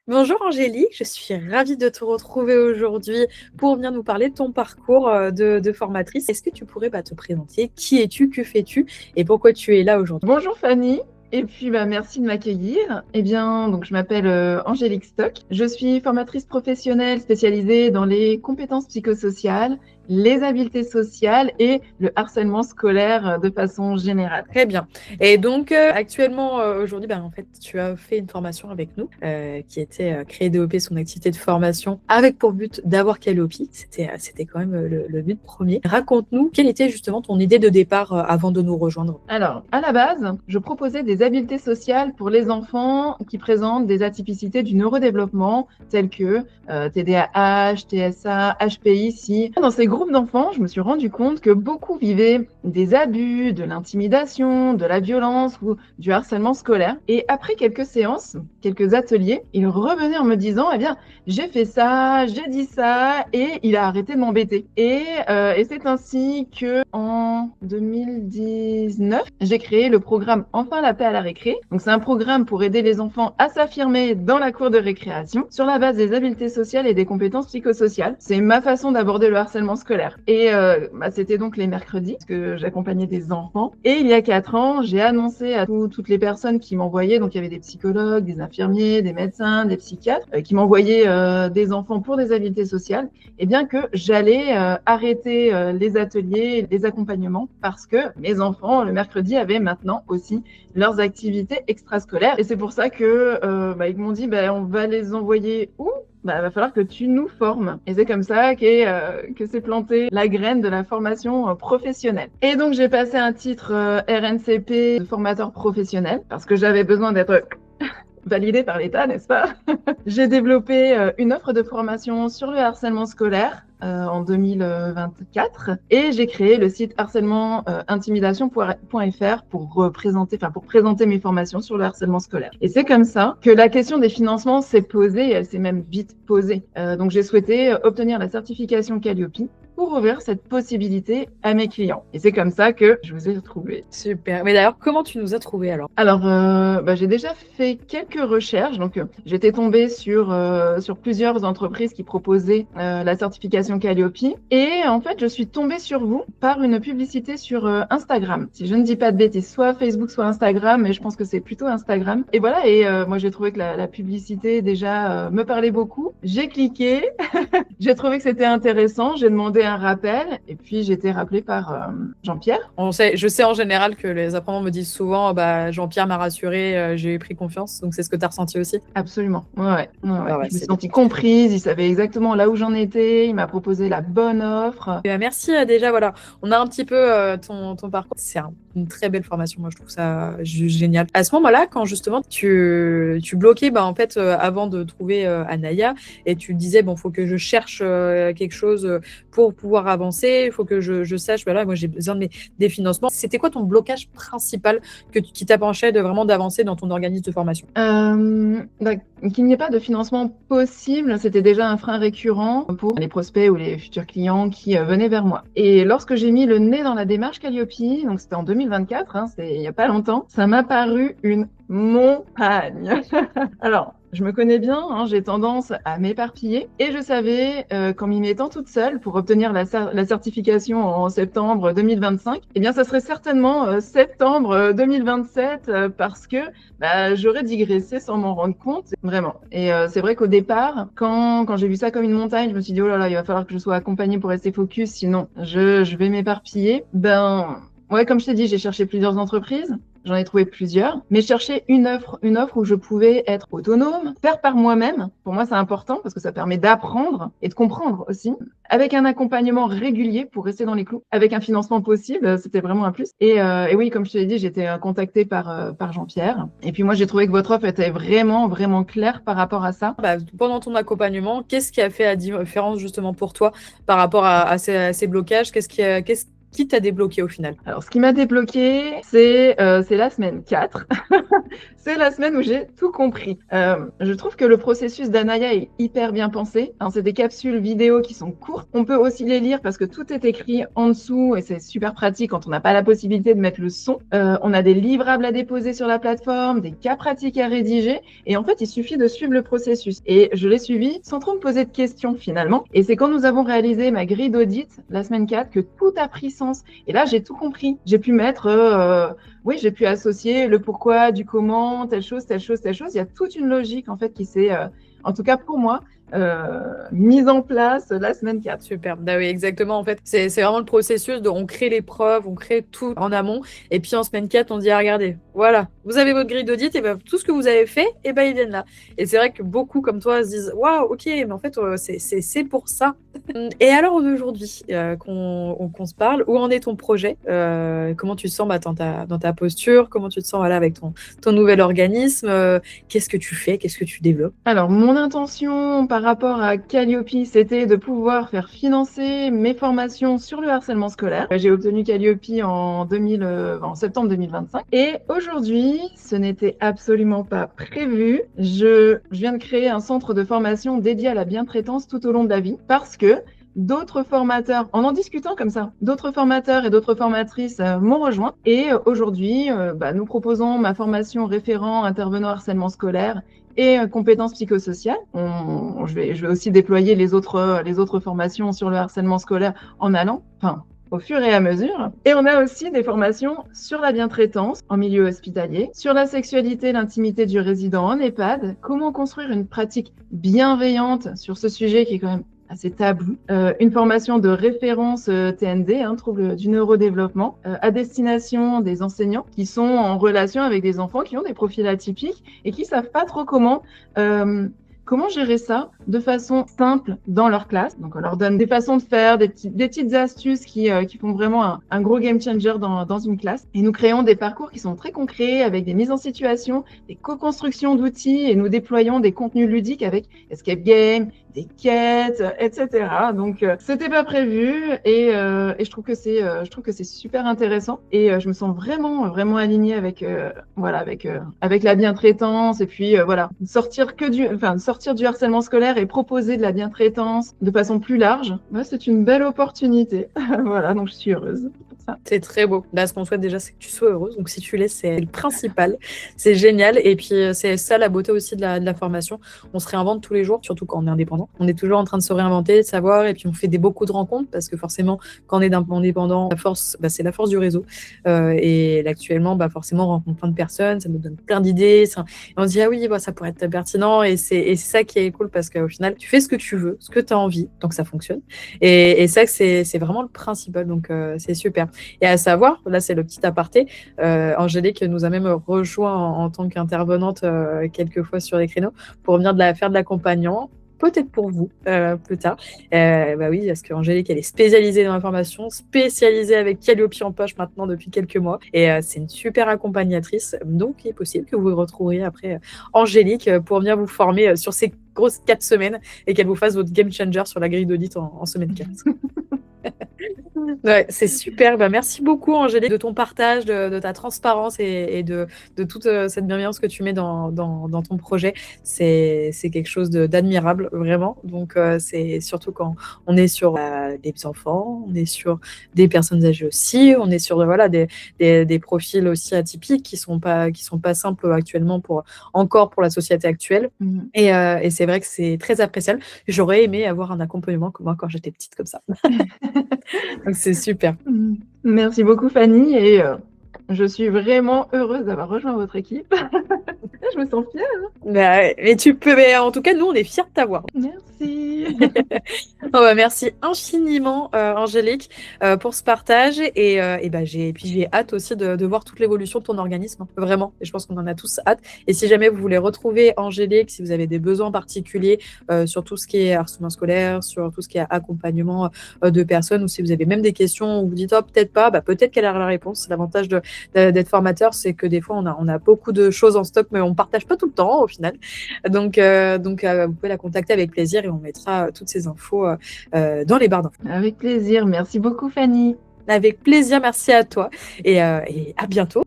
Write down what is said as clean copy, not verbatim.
Bonjour Angélique, je suis ravie de te retrouver aujourd'hui pour venir nous parler de ton parcours de formatrice. Est-ce que tu pourrais te présenter? Qui es-tu? Que fais-tu? Et pourquoi tu es là aujourd'hui? Bonjour Fanny, et puis merci de m'accueillir. Eh bien, donc je m'appelle Angélique Stock. Je suis formatrice professionnelle spécialisée dans les compétences psychosociales, les habiletés sociales et le harcèlement scolaire de façon générale. Très bien. Et donc actuellement, aujourd'hui, en fait, tu as fait une formation avec nous qui était créer DOP, son activité de formation, avec pour but d'avoir Calliope. C'était quand même le but premier. Raconte-nous, quelle était justement ton idée de départ avant de nous rejoindre? Alors, à la base, je proposais des habiletés sociales pour les enfants qui présentent des atypicités du neurodéveloppement, telles que TDAH, TSA, HPI. Dans ces groupes d'enfants, je me suis rendu compte que beaucoup vivaient des abus, de l'intimidation, de la violence ou du harcèlement scolaire. Et après quelques séances, quelques ateliers, ils revenaient en me disant, eh bien, j'ai fait ça, j'ai dit ça, et il a arrêté de m'embêter. Et c'est ainsi que en 2019, j'ai créé le programme Enfin la paix à la récré. Donc c'est un programme pour aider les enfants à s'affirmer dans la cour de récréation sur la base des habiletés sociales et des compétences psychosociales. C'est ma façon d'aborder le harcèlement scolaire. Et c'était donc les mercredis, parce que j'accompagnais des enfants. Et il y a 4 ans, j'ai annoncé à toutes les personnes qui m'envoyaient, donc il y avait des psychologues, des infirmiers, des médecins, des psychiatres, qui m'envoyaient des enfants pour des habiletés sociales, et bien que j'allais arrêter les ateliers, les accompagnements, parce que mes enfants, le mercredi, avaient maintenant aussi leurs activités extrascolaires. Et c'est pour ça que ils m'ont dit, on va les envoyer où? Va falloir que tu nous formes. Et c'est comme ça que s'est plantée la graine de la formation professionnelle. Et donc, j'ai passé un titre RNCP de formateur professionnel parce que j'avais besoin d'être validée par l'État, n'est-ce pas? J'ai développé une offre de formation sur le harcèlement scolaire en 2024 et j'ai créé le site harcèlement-intimidation.fr pour présenter mes formations sur le harcèlement scolaire. Et c'est comme ça que la question des financements s'est posée et elle s'est même vite posée. Donc j'ai souhaité obtenir la certification Calliope pour ouvrir cette possibilité à mes clients. Et c'est comme ça que je vous ai retrouvé. Super. Mais d'ailleurs, comment tu nous as trouvés alors? Alors, j'ai déjà fait quelques recherches. Donc, j'étais tombée sur plusieurs entreprises qui proposaient la certification Calliope. Et en fait, je suis tombée sur vous par une publicité sur Instagram. Si je ne dis pas de bêtises, soit Facebook, soit Instagram, mais je pense que c'est plutôt Instagram. Et voilà, et moi, j'ai trouvé que la publicité déjà me parlait beaucoup. J'ai cliqué, j'ai trouvé que c'était intéressant. J'ai demandé un rappel et puis j'ai été rappelée par Jean-Pierre. Je sais en général que les apprenants me disent souvent, Jean-Pierre m'a rassuré, j'ai pris confiance. Donc c'est ce que tu as ressenti aussi? Absolument. Ouais. Ah ouais, Je me suis c'est bien. sentie comprise. Il savait exactement là où j'en étais. Il m'a proposé la bonne offre. Merci déjà, voilà. On a un petit peu ton parcours. C'est une très belle formation. Moi, je trouve ça juste génial. À ce moment-là, quand justement tu bloquais, en fait, avant de trouver Anaya, et tu disais, bon, faut que je cherche quelque chose pour pouvoir avancer, il faut que je sache, voilà, moi, j'ai besoin des financements. C'était quoi ton blocage principal qui t'empêchait vraiment d'avancer dans ton organisme de formation? Qu'il n'y ait pas de financement possible, c'était déjà un frein récurrent pour les prospects ou les futurs clients qui venaient vers moi. Et lorsque j'ai mis le nez dans la démarche Calliope, donc c'était en 2024, c'est il n'y a pas longtemps, ça m'a paru une montagne. Alors, je me connais bien, j'ai tendance à m'éparpiller et je savais qu'en m'y mettant toute seule pour obtenir la certification en septembre 2025, eh bien, ça serait certainement septembre 2027 parce que j'aurais digressé sans m'en rendre compte, vraiment. Et c'est vrai qu'au départ, quand j'ai vu ça comme une montagne, je me suis dit, oh là là, il va falloir que je sois accompagnée pour rester focus, sinon je vais m'éparpiller. Ouais, comme je t'ai dit, j'ai cherché plusieurs entreprises. J'en ai trouvé plusieurs, mais chercher une offre où je pouvais être autonome, faire par moi-même. Pour moi, c'est important parce que ça permet d'apprendre et de comprendre aussi. Avec un accompagnement régulier pour rester dans les clous, avec un financement possible, c'était vraiment un plus. Et oui, comme je te l'ai dit, j'ai été contactée par Jean-Pierre. Et puis moi, j'ai trouvé que votre offre était vraiment, vraiment claire par rapport à ça. Pendant ton accompagnement, qu'est-ce qui a fait la différence justement pour toi par rapport à ces blocages? Qui t'a débloqué au final? Alors, ce qui m'a débloqué, c'est la semaine 4. C'est la semaine où j'ai tout compris. Je trouve que le processus d'Anaya est hyper bien pensé. Hein, c'est des capsules vidéo qui sont courtes. On peut aussi les lire parce que tout est écrit en dessous et c'est super pratique quand on n'a pas la possibilité de mettre le son. On a des livrables à déposer sur la plateforme, des cas pratiques à rédiger et en fait, il suffit de suivre le processus. Et je l'ai suivi sans trop me poser de questions finalement. Et c'est quand nous avons réalisé ma grille d'audit la semaine 4 que tout a pris sens. Et là, j'ai tout compris. J'ai pu mettre oui, j'ai pu associer le pourquoi, du comment, telle chose, telle chose, telle chose. Il y a toute une logique, en fait, qui s'est, en tout cas pour moi, mise en place la semaine 4. Super. Bah oui, exactement. En fait, c'est vraiment le processus de on crée les preuves, on crée tout en amont. Et puis en semaine 4, on dit, ah, regardez, voilà, vous avez votre grille d'audit, et ben tout ce que vous avez fait, et ben ils viennent là. Et c'est vrai que beaucoup comme toi se disent, waouh, ok, mais en fait, c'est pour ça. Et alors aujourd'hui, qu'on se parle, où en est ton projet? Comment tu te sens dans ta posture? Comment tu te sens voilà, avec ton nouvel organisme? Qu'est-ce que tu fais? Qu'est-ce que tu développes? Alors, mon intention par rapport à Calliope, c'était de pouvoir faire financer mes formations sur le harcèlement scolaire. J'ai obtenu Calliope en septembre 2025. Et aujourd'hui, ce n'était absolument pas prévu. Je viens de créer un centre de formation dédié à la bientraitance tout au long de la vie parce que d'autres formateurs, en discutant comme ça, d'autres formateurs et d'autres formatrices m'ont rejoint. Et aujourd'hui, nous proposons ma formation référent intervenant harcèlement scolaire et compétences psychosociales. Je vais aussi déployer les autres formations sur le harcèlement scolaire au fur et à mesure. Et on a aussi des formations sur la bientraitance en milieu hospitalier, sur la sexualité et l'intimité du résident en EHPAD, comment construire une pratique bienveillante sur ce sujet qui est quand même assez tabou, une formation de référence TND, trouble du neurodéveloppement, à destination des enseignants qui sont en relation avec des enfants qui ont des profils atypiques et qui savent pas trop comment gérer ça de façon simple dans leur classe. Donc, on leur donne des façons de faire, des petites astuces qui font vraiment un gros game changer dans une classe. Et nous créons des parcours qui sont très concrets avec des mises en situation, des co-constructions d'outils et nous déployons des contenus ludiques avec escape game, des quêtes, etc. Donc, c'était pas prévu et je trouve que c'est super intéressant et je me sens vraiment, vraiment alignée avec la bientraitance et puis sortir du harcèlement scolaire et proposer de la bientraitance de façon plus large. C'est une belle opportunité. Voilà, donc je suis heureuse. C'est très beau. Là, ce qu'on souhaite déjà, c'est que tu sois heureuse. Donc, si tu l'es, c'est le principal. C'est génial. Et puis, c'est ça la beauté aussi de la formation. On se réinvente tous les jours, surtout quand on est indépendant. On est toujours en train de se réinventer, de savoir. Et puis, on fait beaucoup de rencontres parce que forcément, quand on est indépendant, la force, c'est la force du réseau. Et là, actuellement, forcément, on rencontre plein de personnes. Ça nous donne plein d'idées. Et on se dit, ah oui, ça pourrait être pertinent. Et c'est ça qui est cool parce qu'au final, tu fais ce que tu veux, ce que tu as envie. Donc, ça fonctionne. Et ça, c'est vraiment le principal. Donc, c'est super. Et à savoir, là c'est le petit aparté, Angélique nous a même rejoint en tant qu'intervenante quelques fois sur les créneaux pour venir faire de l'accompagnement, peut-être pour vous plus tard. Oui, parce qu'Angélique elle est spécialisée dans l'information, spécialisée avec Calliope en poche maintenant depuis quelques mois et c'est une super accompagnatrice, donc il est possible que vous retrouviez après Angélique pour venir vous former sur ces grosses 4 semaines et qu'elle vous fasse votre game changer sur la grille d'audit en semaine 4. Ouais, c'est super. Merci beaucoup, Angélique, de ton partage, de ta transparence et de toute cette bienveillance que tu mets dans ton projet. C'est quelque chose d'admirable, vraiment. Donc, c'est surtout quand on est sur des enfants, on est sur des personnes âgées aussi, on est sur des profils aussi atypiques qui sont pas simples actuellement pour la société actuelle. Et c'est vrai que c'est très appréciable. J'aurais aimé avoir un accompagnement comme moi quand j'étais petite comme ça. Donc c'est super. Merci beaucoup Fanny et je suis vraiment heureuse d'avoir rejoint votre équipe. Je me sens fière. Mais tu peux, mais en tout cas nous on est fiers de t'avoir. Merci. Merci infiniment Angélique pour ce partage et j'ai hâte aussi de voir toute l'évolution de ton organisme, vraiment, et je pense qu'on en a tous hâte. Et si jamais vous voulez retrouver Angélique, si vous avez des besoins particuliers sur tout ce qui est harcèlement scolaire, sur tout ce qui est accompagnement de personnes, ou si vous avez même des questions où vous dites peut-être pas, peut-être qu'elle a la réponse. L'avantage d'être formateur, c'est que des fois on a beaucoup de choses en stock mais on partage pas tout le temps au final, donc vous pouvez la contacter avec plaisir et on mettra toutes ces infos dans les barres d'infos. Avec plaisir, merci beaucoup Fanny. Avec plaisir, merci à toi et à bientôt.